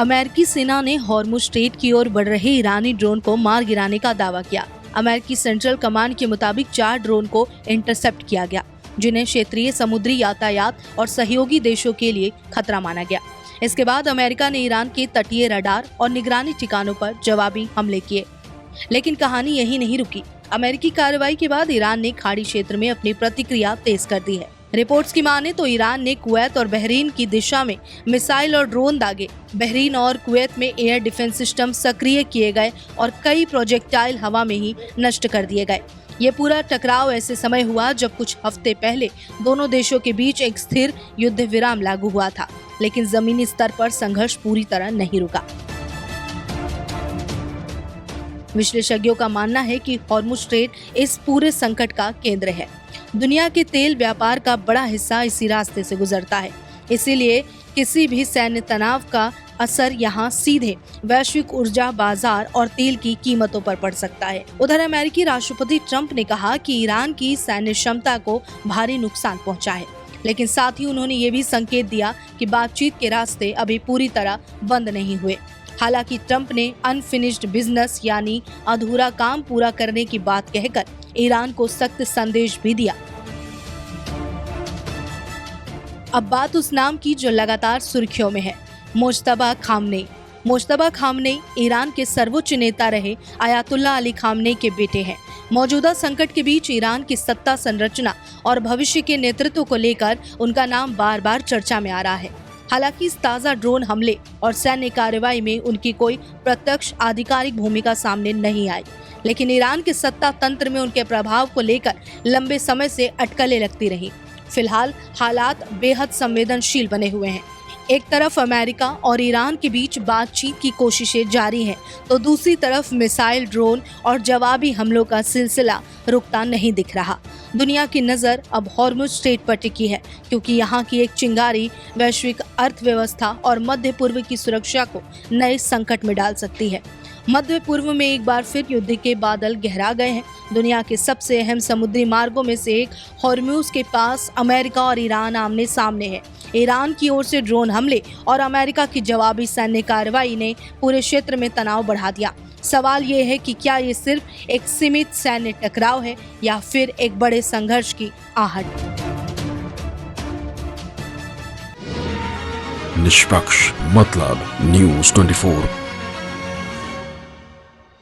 अमेरिकी सेना ने हॉर्मुज स्ट्रेट की ओर बढ़ रहे ईरानी ड्रोन को मार गिराने का दावा किया। अमेरिकी सेंट्रल कमांड के मुताबिक 4 ड्रोन को इंटरसेप्ट किया गया, जिन्हें क्षेत्रीय समुद्री यातायात और सहयोगी देशों के लिए खतरा माना गया। इसके बाद अमेरिका ने ईरान के तटीय रडार और निगरानी ठिकानों पर जवाबी हमले किए। लेकिन कहानी यही नहीं रुकी। अमेरिकी कार्रवाई के बाद ईरान ने खाड़ी क्षेत्र में अपनी प्रतिक्रिया तेज कर दी है। रिपोर्ट्स की माने तो ईरान ने कुवैत और बहरीन की दिशा में मिसाइल और ड्रोन दागे। बहरीन और कुवैत में एयर डिफेंस सिस्टम सक्रिय किए गए और कई प्रोजेक्टाइल हवा में ही नष्ट कर दिए गए। ये पूरा टकराव ऐसे समय हुआ जब कुछ हफ्ते पहले दोनों देशों के बीच एक स्थिर युद्ध विराम लागू हुआ था, लेकिन जमीनी स्तर पर संघर्ष पूरी तरह नहीं रुका। विशेषज्ञों का मानना है कि हॉर्मुज स्ट्रेट इस पूरे संकट का केंद्र है। दुनिया के तेल व्यापार का बड़ा हिस्सा इसी रास्ते से गुजरता है, इसीलिए किसी भी सैन्य तनाव का असर यहाँ सीधे वैश्विक ऊर्जा बाजार और तेल की कीमतों पर पड़ सकता है। उधर अमेरिकी राष्ट्रपति ट्रंप ने कहा कि ईरान की सैन्य क्षमता को भारी नुकसान पहुंचा है, लेकिन साथ ही उन्होंने ये भी संकेत दिया कि बातचीत के रास्ते अभी पूरी तरह बंद नहीं हुए। हालांकि ट्रंप ने अनफिनिश्ड बिजनेस यानी अधूरा काम पूरा करने की बात कहकर ईरान को सख्त संदेश भी दिया। अब बात उस नाम की जो लगातार सुर्खियों में है, Mojtaba Khamenei. Mojtaba Khamenei Iran के सर्वोच्च नेता रहे अयातुल्लाह अली खामनेई के बेटे हैं। मौजूदा संकट के बीच ईरान की सत्ता संरचना और भविष्य के नेतृत्व को लेकर उनका नाम बार बार चर्चा में आ रहा है। हालांकि इस ताज़ा ड्रोन हमले और सैन्य कार्रवाई में उनकी कोई प्रत्यक्ष आधिकारिक भूमिका सामने नहीं आई, लेकिन ईरान के सत्ता तंत्र में उनके प्रभाव को लेकर लंबे समय से अटकलें लगती रहीं। फिलहाल हालात बेहद संवेदनशील बने हुए हैं। एक तरफ अमेरिका और ईरान के बीच बातचीत की कोशिशें जारी हैं, तो दूसरी तरफ मिसाइल, ड्रोन और जवाबी हमलों का सिलसिला रुकता नहीं दिख रहा। दुनिया की नज़र अब हॉर्मुज स्ट्रेट पर टिकी है, क्योंकि यहाँ की एक चिंगारी वैश्विक अर्थव्यवस्था और मध्य पूर्व की सुरक्षा को नए संकट में डाल सकती है। मध्य पूर्व में एक बार फिर युद्ध के बादल गहरा गए हैं। दुनिया के सबसे अहम समुद्री मार्गों में से एक हॉर्मुज के पास अमेरिका और ईरान आमने सामने है। ईरान की ओर से ड्रोन हमले और अमेरिका की जवाबी सैन्य कार्रवाई ने पूरे क्षेत्र में तनाव बढ़ा दिया। सवाल ये है कि क्या ये सिर्फ एक सीमित सैन्य टकराव है या फिर एक बड़े संघर्ष की आहट। निष्पक्ष मतलब न्यूज़ 24।